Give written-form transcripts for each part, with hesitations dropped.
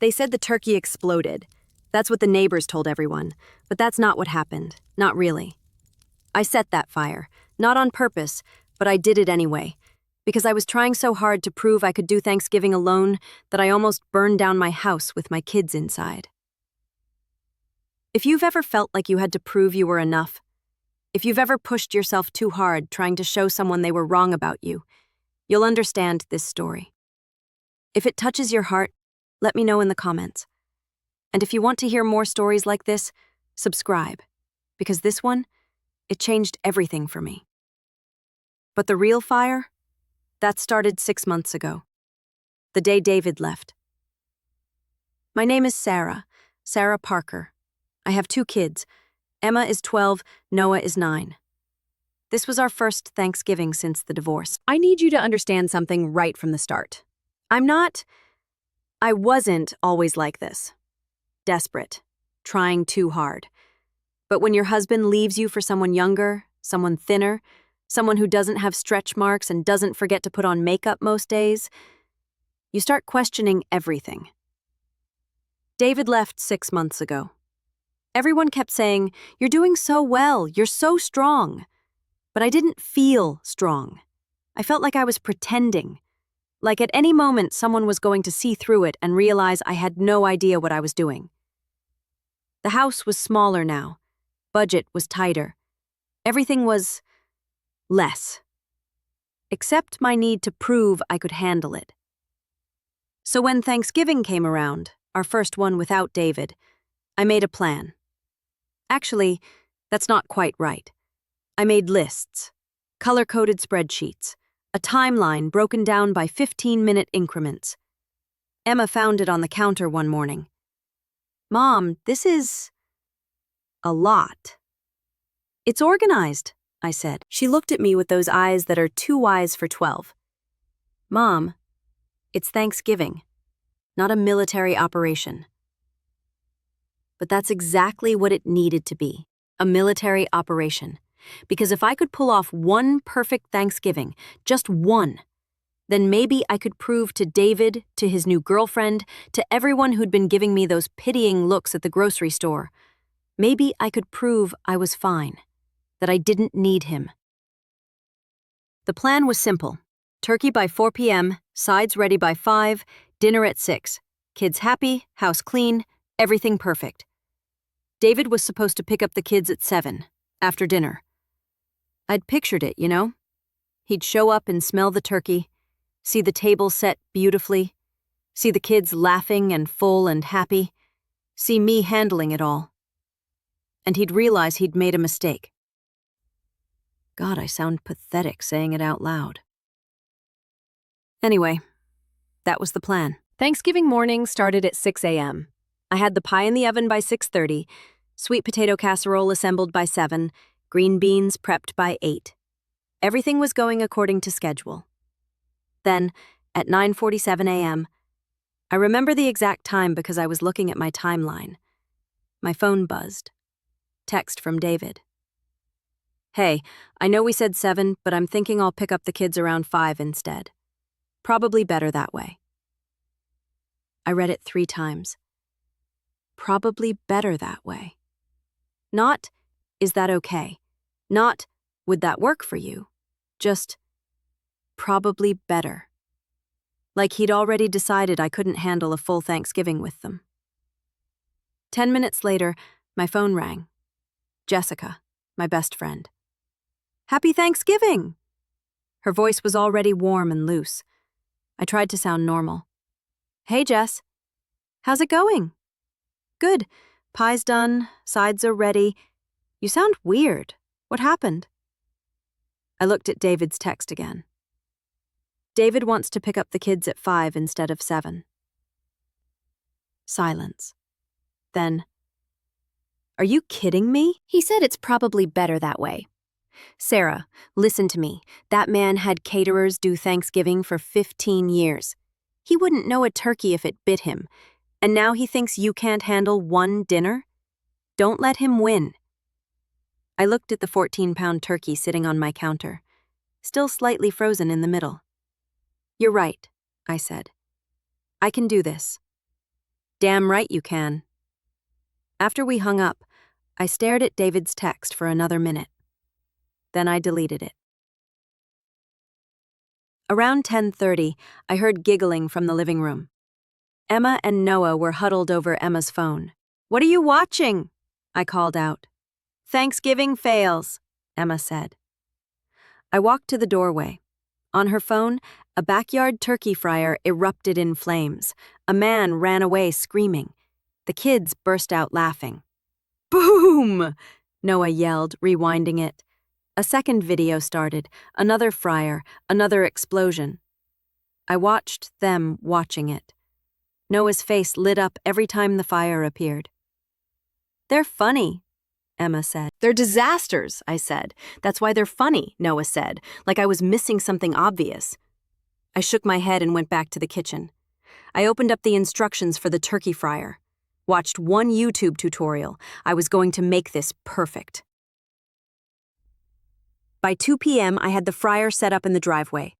They said the turkey exploded. That's what the neighbors told everyone, but that's not what happened. Not really. I set that fire, not on purpose, but I did it anyway, because I was trying so hard to prove I could do Thanksgiving alone that I almost burned down my house with my kids inside. If you've ever felt like you had to prove you were enough, if you've ever pushed yourself too hard trying to show someone they were wrong about you, you'll understand this story. If it touches your heart, let me know in the comments. And if you want to hear more stories like this, subscribe, because this one, it changed everything for me. But the real fire? That started 6 months ago, the day David left. My name is Sarah Parker. I have 2 kids. Emma is 12, Noah is 9. This was our first Thanksgiving since the divorce. I need you to understand something right from the start. I wasn't always like this. Desperate, trying too hard. But when your husband leaves you for someone younger, someone thinner, someone who doesn't have stretch marks and doesn't forget to put on makeup most days, you start questioning everything. David left 6 months ago. Everyone kept saying, "You're doing so well, you're so strong." But I didn't feel strong. I felt like I was pretending. Like at any moment someone was going to see through it and realize I had no idea what I was doing. The house was smaller now. Budget was tighter. Everything was less. Except my need to prove I could handle it. So when Thanksgiving came around, our first one without David, I made a plan. Actually, that's not quite right. I made lists, color-coded spreadsheets, a timeline broken down by 15-minute increments. Emma found it on the counter one morning. "Mom, this is a lot." "It's organized," I said. She looked at me with those eyes that are too wise for 12. "Mom, it's Thanksgiving, not a military operation." But that's exactly what it needed to be, a military operation. Because if I could pull off one perfect Thanksgiving, just one, then maybe I could prove to David, to his new girlfriend, to everyone who'd been giving me those pitying looks at the grocery store, maybe I could prove I was fine, that I didn't need him. The plan was simple. Turkey by 4 p.m., sides ready by 5, dinner at 6. Kids happy, house clean, everything perfect. David was supposed to pick up the kids at 7, after dinner. I'd pictured it, you know? He'd show up and smell the turkey, see the table set beautifully, see the kids laughing and full and happy, see me handling it all. And he'd realize he'd made a mistake. God, I sound pathetic saying it out loud. Anyway, that was the plan. Thanksgiving morning started at 6 a.m. I had the pie in the oven by 6:30, sweet potato casserole assembled by 7, green beans prepped by 8. Everything was going according to schedule. Then, at 9:47 a.m., I remember the exact time because I was looking at my timeline. My phone buzzed. Text from David. "Hey, I know we said 7, but I'm thinking I'll pick up the kids around 5 instead. Probably better that way." I read it 3 times. Probably better that way. Not, is that okay? Not, would that work for you? Just, probably better. Like he'd already decided I couldn't handle a full Thanksgiving with them. 10 minutes later, my phone rang. Jessica, my best friend. "Happy Thanksgiving!" Her voice was already warm and loose. I tried to sound normal. "Hey, Jess. How's it going?" "Good. Pie's done. Sides are ready. You sound weird. What happened?" I looked at David's text again. David wants to pick up the kids at 5 instead of 7. Silence. Then, "Are you kidding me?" He said it's probably better that way. "Sarah, listen to me. That man had caterers do Thanksgiving for 15 years. He wouldn't know a turkey if it bit him. And now he thinks you can't handle one dinner? Don't let him win." I looked at the 14-pound turkey sitting on my counter, still slightly frozen in the middle. "You're right," I said. "I can do this." Damn right you can. After we hung up, I stared at David's text for another minute. Then I deleted it. Around 10:30, I heard giggling from the living room. Emma and Noah were huddled over Emma's phone. "What are you watching?" I called out. "Thanksgiving fails," Emma said. I walked to the doorway. On her phone, a backyard turkey fryer erupted in flames. A man ran away screaming. The kids burst out laughing. "Boom!" Noah yelled, rewinding it. A second video started, another fryer, another explosion. I watched them watching it. Noah's face lit up every time the fire appeared. "They're funny," Emma said. "They're disasters," I said. "That's why they're funny," Noah said, like I was missing something obvious. I shook my head and went back to the kitchen. I opened up the instructions for the turkey fryer. Watched one YouTube tutorial. I was going to make this perfect. By 2 p.m., I had the fryer set up in the driveway.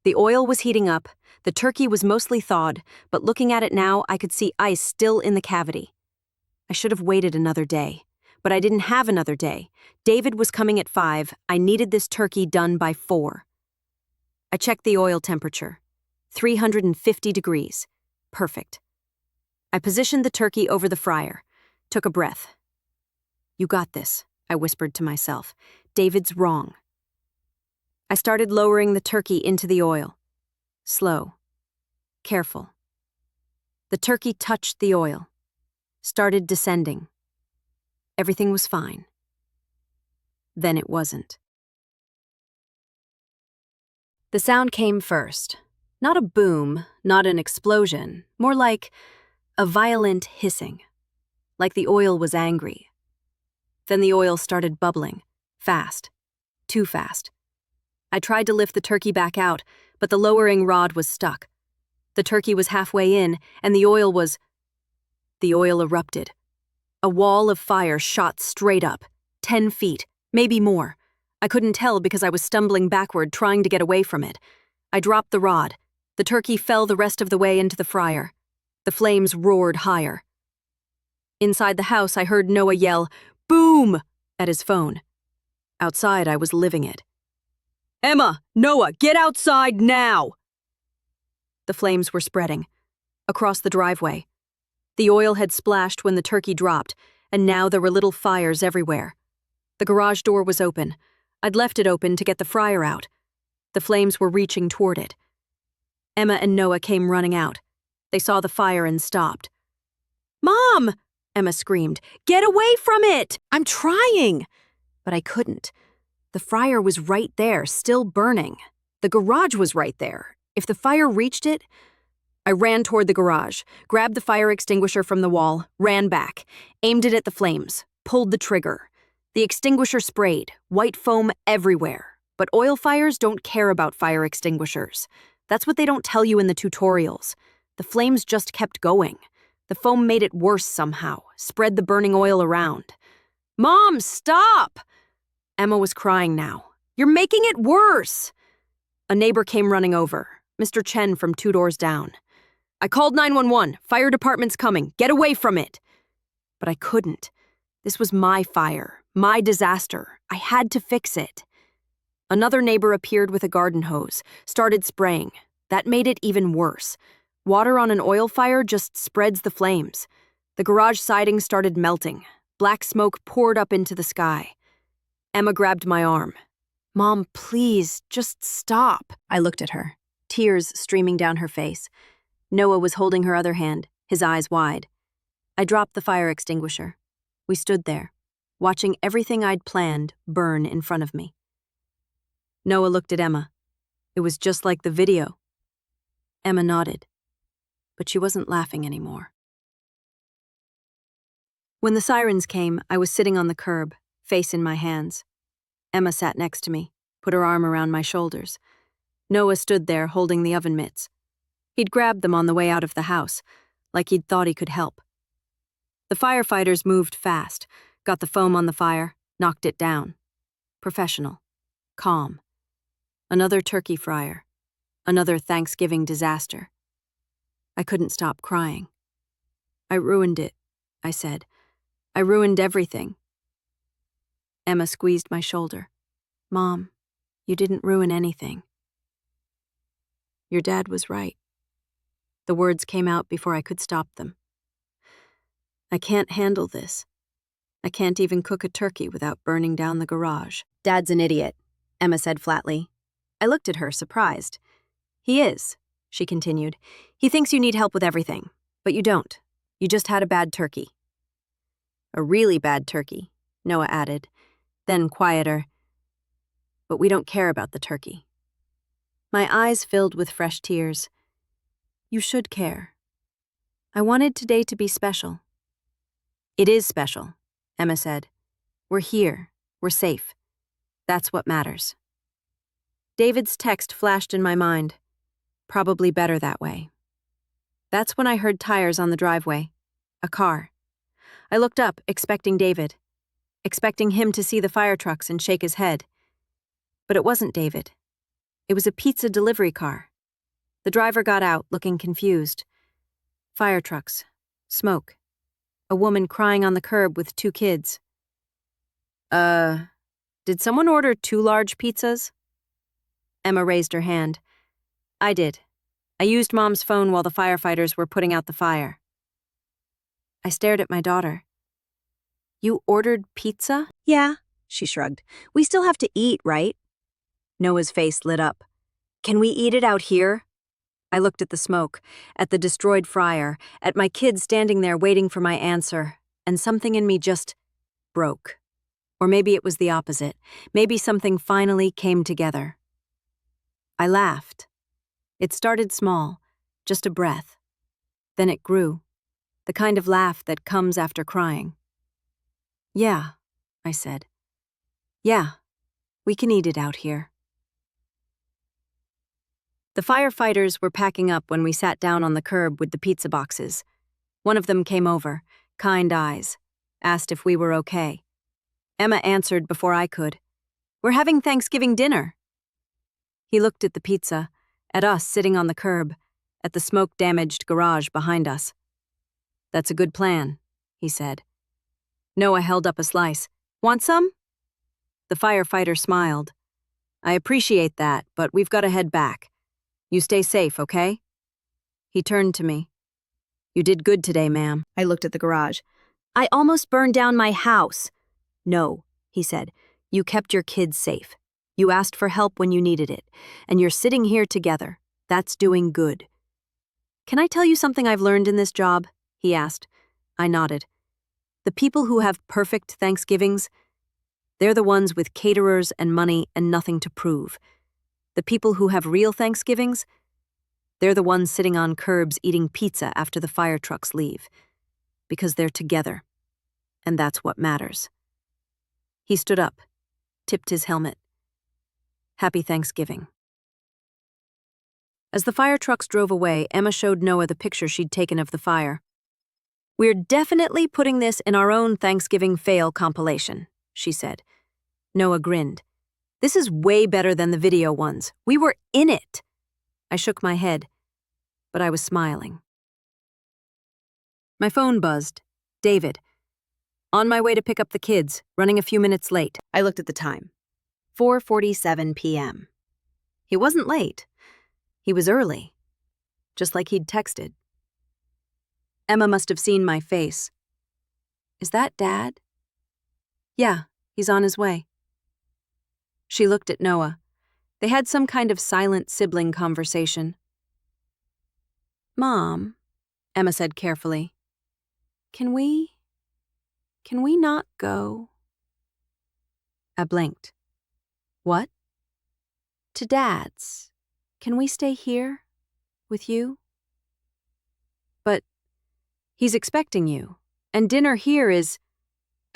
The oil was heating up, the turkey was mostly thawed, but looking at it now, I could see ice still in the cavity. I should have waited another day, but I didn't have another day. David was coming at 5. I needed this turkey done by 4. I checked the oil temperature. 350 degrees. Perfect. I positioned the turkey over the fryer, took a breath. "You got this," I whispered to myself. "David's wrong." I started lowering the turkey into the oil. Slow. Careful. The turkey touched the oil. Started descending. Everything was fine. Then it wasn't. The sound came first. Not a boom, not an explosion, more like a violent hissing. Like the oil was angry. Then the oil started bubbling. Fast. Too fast. I tried to lift the turkey back out, but the lowering rod was stuck. The turkey was halfway in, and the oil erupted. A wall of fire shot straight up, 10 feet, maybe more. I couldn't tell because I was stumbling backward trying to get away from it. I dropped the rod. The turkey fell the rest of the way into the fryer. The flames roared higher. Inside the house, I heard Noah yell, "Boom!" at his phone. Outside, I was living it. "Emma, Noah, get outside now!" The flames were spreading. Across the driveway. The oil had splashed when the turkey dropped, and now there were little fires everywhere. The garage door was open. I'd left it open to get the fryer out. The flames were reaching toward it. Emma and Noah came running out. They saw the fire and stopped. "Mom!" Emma screamed. "Get away from it! I'm trying!" But I couldn't. The fryer was right there, still burning. The garage was right there. If the fire reached it... I ran toward the garage, grabbed the fire extinguisher from the wall, ran back, aimed it at the flames, pulled the trigger. The extinguisher sprayed, white foam everywhere. But oil fires don't care about fire extinguishers. That's what they don't tell you in the tutorials. The flames just kept going. The foam made it worse somehow, spread the burning oil around. "Mom, stop!" Emma was crying now. "You're making it worse!" A neighbor came running over, Mr. Chen from 2 doors down. "I called 911. Fire department's coming. Get away from it." But I couldn't. This was my fire, my disaster. I had to fix it. Another neighbor appeared with a garden hose, started spraying. That made it even worse. Water on an oil fire just spreads the flames. The garage siding started melting. Black smoke poured up into the sky. Emma grabbed my arm. "Mom, please, just stop." I looked at her, tears streaming down her face. Noah was holding her other hand, his eyes wide. I dropped the fire extinguisher. We stood there, watching everything I'd planned burn in front of me. Noah looked at Emma. It was just like the video. Emma nodded, but she wasn't laughing anymore. When the sirens came, I was sitting on the curb, face in my hands. Emma sat next to me, put her arm around my shoulders. Noah stood there holding the oven mitts. He'd grabbed them on the way out of the house, like he'd thought he could help. The firefighters moved fast, got the foam on the fire, knocked it down. Professional. Calm. Another turkey fryer. Another Thanksgiving disaster. I couldn't stop crying. I ruined it, I said. I ruined everything. Emma squeezed my shoulder. Mom, you didn't ruin anything. Your dad was right. The words came out before I could stop them. I can't handle this. I can't even cook a turkey without burning down the garage. Dad's an idiot, Emma said flatly. I looked at her, surprised. He is, she continued. He thinks you need help with everything, but you don't. You just had a bad turkey. A really bad turkey, Noah added, then quieter. But we don't care about the turkey. My eyes filled with fresh tears. You should care. I wanted today to be special. It is special, Emma said. We're here. We're safe. That's what matters. David's text flashed in my mind. Probably better that way. That's when I heard tires on the driveway. A car. I looked up, expecting David. Expecting him to see the fire trucks and shake his head. But it wasn't David. It was a pizza delivery car. The driver got out, looking confused. Fire trucks. Smoke. A woman crying on the curb with 2 kids. Did someone order 2 large pizzas? Emma raised her hand. I did. I used Mom's phone while the firefighters were putting out the fire. I stared at my daughter. You ordered pizza? Yeah, she shrugged. We still have to eat, right? Noah's face lit up. Can we eat it out here? I looked at the smoke, at the destroyed fryer, at my kids standing there waiting for my answer, and something in me just broke. Or maybe it was the opposite. Maybe something finally came together. I laughed. It started small, just a breath. Then it grew, the kind of laugh that comes after crying. Yeah, I said. Yeah, we can eat it out here. The firefighters were packing up when we sat down on the curb with the pizza boxes. One of them came over, kind eyes, asked if we were okay. Emma answered before I could. We're having Thanksgiving dinner. He looked at the pizza, at us sitting on the curb, at the smoke-damaged garage behind us. That's a good plan, he said. Noah held up a slice. Want some? The firefighter smiled. I appreciate that, but we've got to head back. You stay safe, okay? He turned to me. You did good today, ma'am. I looked at the garage. I almost burned down my house. No, he said. You kept your kids safe. You asked for help when you needed it, and you're sitting here together. That's doing good. Can I tell you something I've learned in this job? He asked. I nodded. The people who have perfect Thanksgivings, they're the ones with caterers and money and nothing to prove. The people who have real Thanksgivings, they're the ones sitting on curbs eating pizza after the fire trucks leave. Because they're together. And that's what matters. He stood up, tipped his helmet. Happy Thanksgiving. As the fire trucks drove away, Emma showed Noah the picture she'd taken of the fire. We're definitely putting this in our own Thanksgiving fail compilation, she said. Noah grinned. This is way better than the video ones. We were in it. I shook my head, but I was smiling. My phone buzzed. David. On my way to pick up the kids, running a few minutes late. I looked at the time. 4:47 p.m. He wasn't late. He was early. Just like he'd texted. Emma must have seen my face. Is that Dad? Yeah, he's on his way. She looked at Noah. They had some kind of silent sibling conversation. Mom, Emma said carefully, can we not go? I blinked. What? To Dad's. Can we stay here? With you? But he's expecting you, and dinner here is...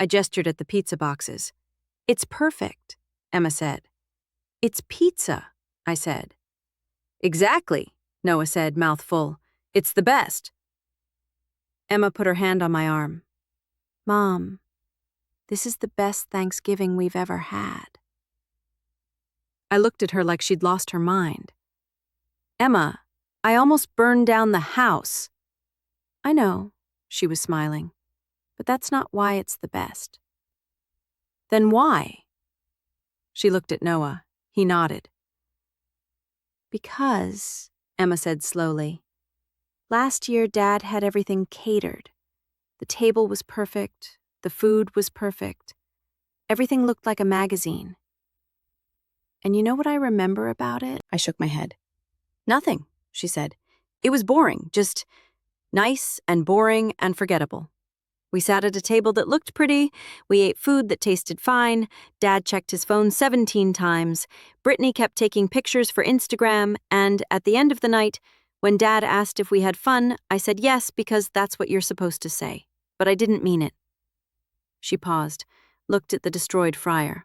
I gestured at the pizza boxes. It's perfect, Emma said. It's pizza, I said. Exactly, Noah said, mouth full. It's the best. Emma put her hand on my arm. Mom, this is the best Thanksgiving we've ever had. I looked at her like she'd lost her mind. Emma, I almost burned down the house. I know, She was smiling. But that's not why it's the best. Then why? She looked at Noah. He nodded. Because, Emma said slowly, last year Dad had everything catered. The table was perfect. The food was perfect. Everything looked like a magazine. And you know what I remember about it? I shook my head. Nothing, she said. It was boring, just nice and boring and forgettable. We sat at a table that looked pretty, we ate food that tasted fine, Dad checked his phone 17 times, Brittany kept taking pictures for Instagram, and at the end of the night, when Dad asked if we had fun, I said yes because that's what you're supposed to say. But I didn't mean it. She paused, looked at the destroyed fryer.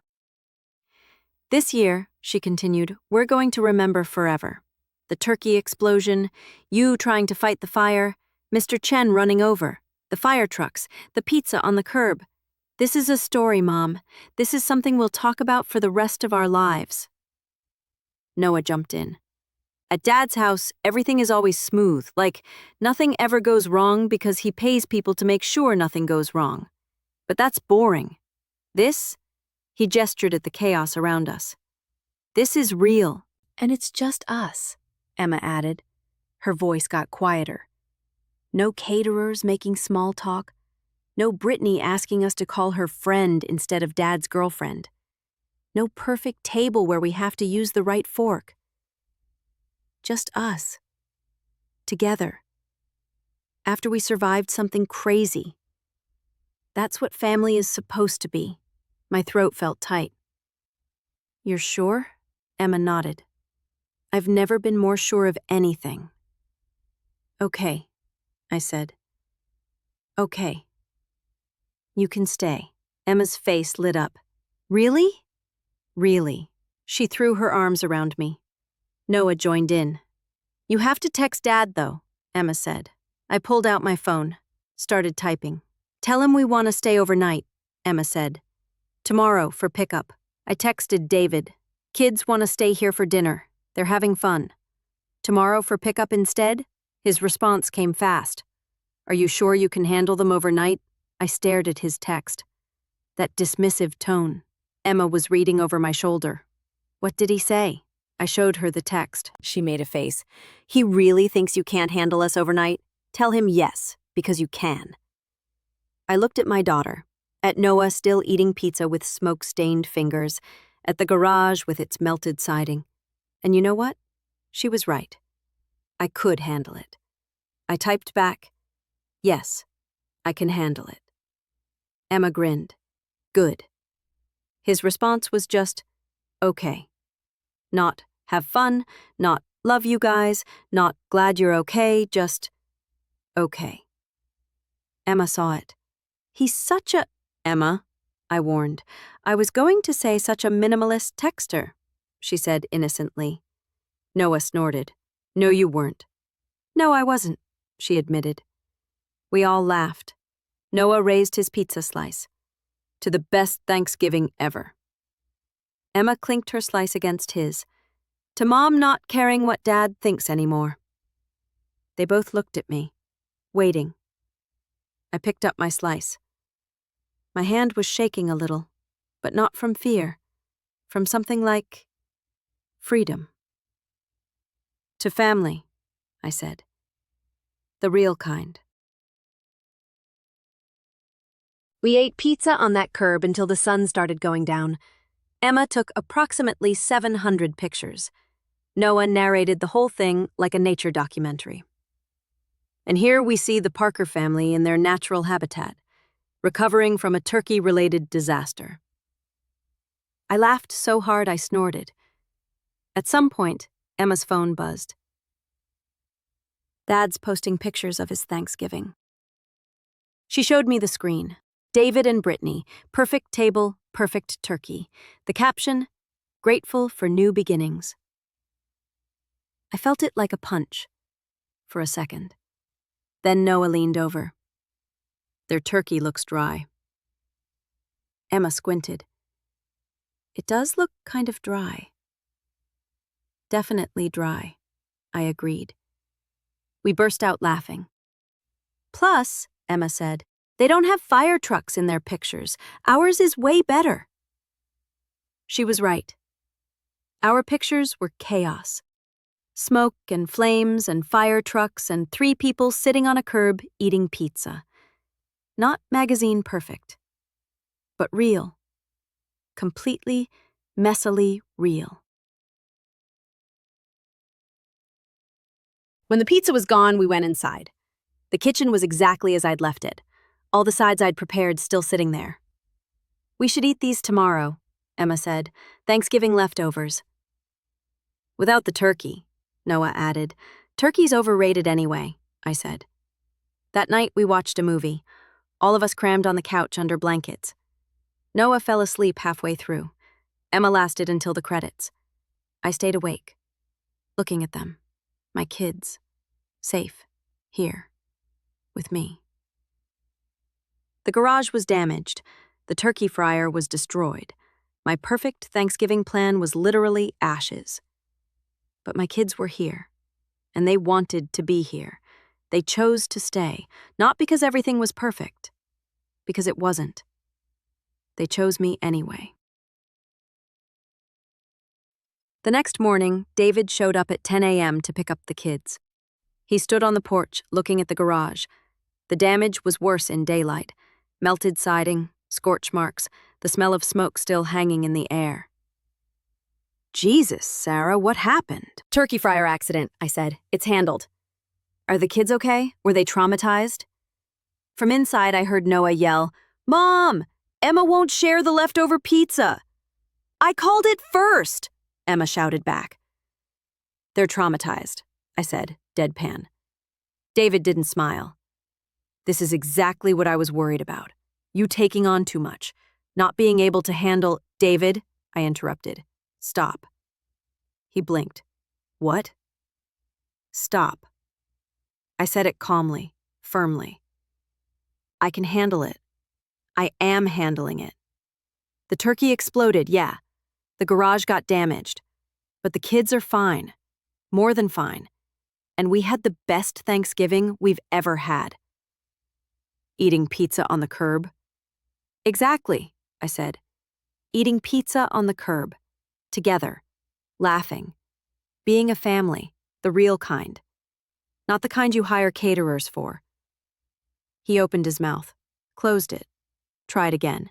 This year, she continued, we're going to remember forever. The turkey explosion, you trying to fight the fire, Mr. Chen running over, the fire trucks, the pizza on the curb. This is a story, Mom. This is something we'll talk about for the rest of our lives. Noah jumped in. At Dad's house, everything is always smooth, like nothing ever goes wrong because he pays people to make sure nothing goes wrong. But that's boring. This, he gestured at the chaos around us. This is real, and it's just us, Emma added. Her voice got quieter. No caterers making small talk. No Brittany asking us to call her friend instead of Dad's girlfriend. No perfect table where we have to use the right fork. Just us. Together. After we survived something crazy. That's what family is supposed to be. My throat felt tight. You're sure? Emma nodded. I've never been more sure of anything. Okay, I said. Okay. You can stay. Emma's face lit up. Really? Really. She threw her arms around me. Noah joined in. You have to text Dad, though, Emma said. I pulled out my phone, started typing. Tell him we want to stay overnight, Emma said. Tomorrow for pickup. I texted David. Kids want to stay here for dinner. They're having fun. Tomorrow for pickup instead? His response came fast. Are you sure you can handle them overnight? I stared at his text. That dismissive tone. Emma was reading over my shoulder. What did he say? I showed her the text. She made a face. He really thinks you can't handle us overnight? Tell him yes, because you can. I looked at my daughter, at Noah still eating pizza with smoke-stained fingers, at the garage with its melted siding. And you know what? She was right. I could handle it. I typed back, yes, I can handle it. Emma grinned. Good. His response was just, okay. Not, have fun, not, love you guys, not, glad you're okay, just, okay. Emma saw it. He's such a... Emma, I warned. I was going to say such a minimalist texter, she said innocently. Noah snorted. No, you weren't. No, I wasn't, she admitted. We all laughed. Noah raised his pizza slice. To the best Thanksgiving ever. Emma clinked her slice against his. To Mom not caring what Dad thinks anymore. They both looked at me, waiting. I picked up my slice. My hand was shaking a little, but not from fear, from something like freedom. To family, I said. The real kind. We ate pizza on that curb until the sun started going down. Emma took approximately 700 pictures. Noah narrated the whole thing like a nature documentary. And here we see the Parker family in their natural habitat, recovering from a turkey-related disaster. I laughed so hard I snorted. At some point, Emma's phone buzzed. Dad's posting pictures of his Thanksgiving. She showed me the screen. David and Brittany, perfect table, perfect turkey. The caption, grateful for new beginnings. I felt it like a punch, for a second. Then Noah leaned over. Their turkey looks dry. Emma squinted. It does look kind of dry. Definitely dry, I agreed. We burst out laughing. Plus, Emma said. They don't have fire trucks in their pictures. Ours is way better. She was right. Our pictures were chaos. Smoke and flames and fire trucks and 3 people sitting on a curb eating pizza. Not magazine perfect, but real. Completely, messily real. When the pizza was gone, we went inside. The kitchen was exactly as I'd left it, all the sides I'd prepared still sitting there. We should eat these tomorrow, Emma said. Thanksgiving leftovers. Without the turkey, Noah added. Turkey's overrated anyway, I said. That night we watched a movie, all of us crammed on the couch under blankets. Noah fell asleep halfway through. Emma lasted until the credits. I stayed awake, looking at them, my kids, safe, here, with me. The garage was damaged. The turkey fryer was destroyed. My perfect Thanksgiving plan was literally ashes. But my kids were here, and they wanted to be here. They chose to stay, not because everything was perfect, because it wasn't. They chose me anyway. The next morning, David showed up at 10 a.m. to pick up the kids. He stood on the porch, looking at the garage. The damage was worse in daylight. Melted siding, scorch marks, the smell of smoke still hanging in the air. Jesus, Sarah, what happened? Turkey fryer accident, I said. It's handled. Are the kids okay? Were they traumatized? From inside, I heard Noah yell, Mom! Emma won't share the leftover pizza. I called it first, Emma shouted back. They're traumatized, I said, deadpan. David didn't smile. This is exactly what I was worried about. You taking on too much. Not being able to handle— David, I interrupted. Stop. He blinked. What? Stop. I said it calmly, firmly. I can handle it. I am handling it. The turkey exploded, yeah. The garage got damaged. But the kids are fine. More than fine. And we had the best Thanksgiving we've ever had. Eating pizza on the curb? Exactly, I said. Eating pizza on the curb. Together. Laughing. Being a family. The real kind. Not the kind you hire caterers for. He opened his mouth. Closed it. Tried again.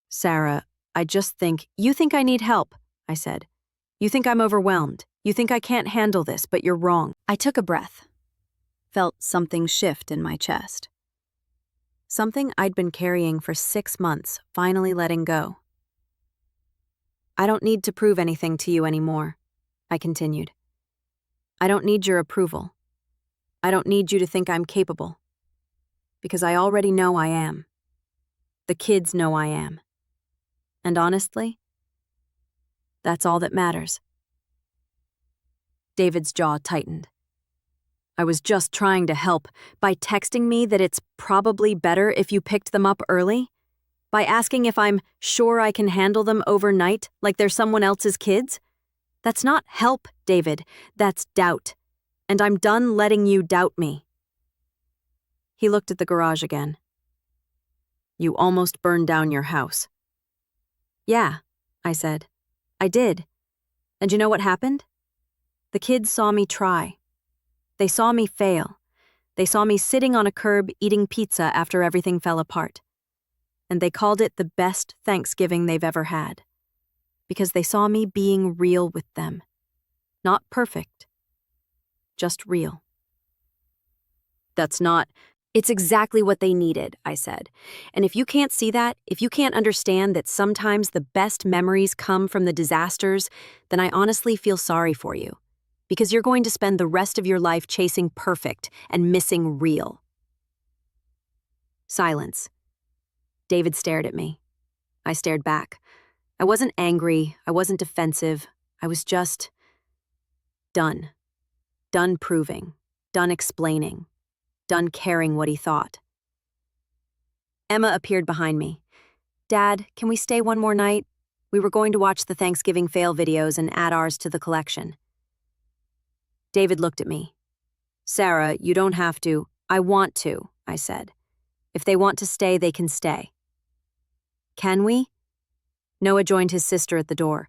Sarah, I just think— You think I need help, I said. You think I'm overwhelmed. You think I can't handle this, but you're wrong. I took a breath. Felt something shift in my chest. Something I'd been carrying for 6 months, finally letting go. I don't need to prove anything to you anymore, I continued. I don't need your approval. I don't need you to think I'm capable. Because I already know I am. The kids know I am. And honestly, that's all that matters. David's jaw tightened. I was just trying to help by texting me that it's probably better if you picked them up early, by asking if I'm sure I can handle them overnight like they're someone else's kids. That's not help, David. That's doubt. And I'm done letting you doubt me. He looked at the garage again. You almost burned down your house. Yeah, I said. I did. And you know what happened? The kids saw me try. They saw me fail. They saw me sitting on a curb eating pizza after everything fell apart. And they called it the best Thanksgiving they've ever had. Because they saw me being real with them. Not perfect. Just real. That's not— It's exactly what they needed, I said. And if you can't see that, if you can't understand that sometimes the best memories come from the disasters, then I honestly feel sorry for you. Because you're going to spend the rest of your life chasing perfect and missing real. Silence. David stared at me. I stared back. I wasn't angry. I wasn't defensive. I was just done. Done proving. Done explaining. Done caring what he thought. Emma appeared behind me. Dad, can we stay one more night? We were going to watch the Thanksgiving fail videos and add ours to the collection. David looked at me. Sarah, you don't have to. I want to, I said. If they want to stay, they can stay. Can we? Noah joined his sister at the door.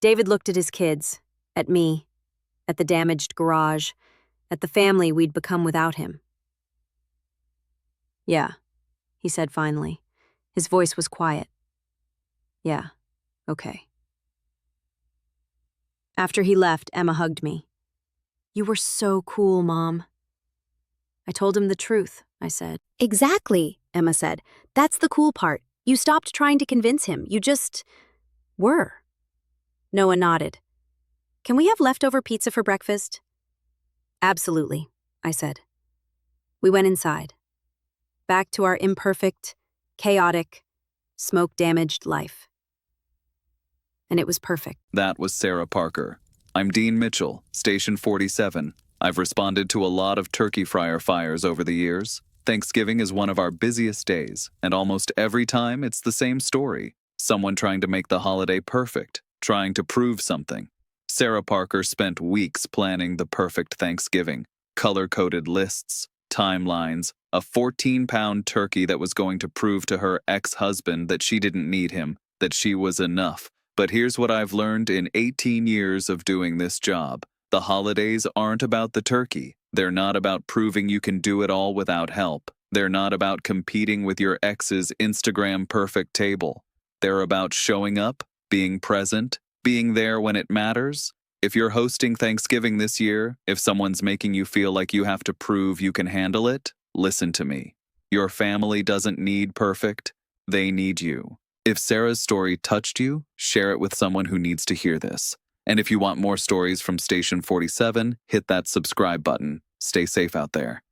David looked at his kids, at me, at the damaged garage, at the family we'd become without him. Yeah, he said finally. His voice was quiet. Yeah, okay. After he left, Emma hugged me. You were so cool, Mom. I told him the truth, I said. Exactly, Emma said. That's the cool part. You stopped trying to convince him. You just were. Noah nodded. Can we have leftover pizza for breakfast? Absolutely, I said. We went inside. Back to our imperfect, chaotic, smoke-damaged life. And it was perfect. That was Sarah Parker. I'm Dean Mitchell, Station 47. I've responded to a lot of turkey fryer fires over the years. Thanksgiving is one of our busiest days, and almost every time it's the same story. Someone trying to make the holiday perfect, trying to prove something. Sarah Parker spent weeks planning the perfect Thanksgiving. Color-coded lists, timelines, a 14-pound turkey that was going to prove to her ex-husband that she didn't need him, that she was enough. But here's what I've learned in 18 years of doing this job. The holidays aren't about the turkey. They're not about proving you can do it all without help. They're not about competing with your ex's Instagram perfect table. They're about showing up, being present, being there when it matters. If you're hosting Thanksgiving this year, if someone's making you feel like you have to prove you can handle it, listen to me. Your family doesn't need perfect. They need you. If Sarah's story touched you, share it with someone who needs to hear this. And if you want more stories from Station 47, hit that subscribe button. Stay safe out there.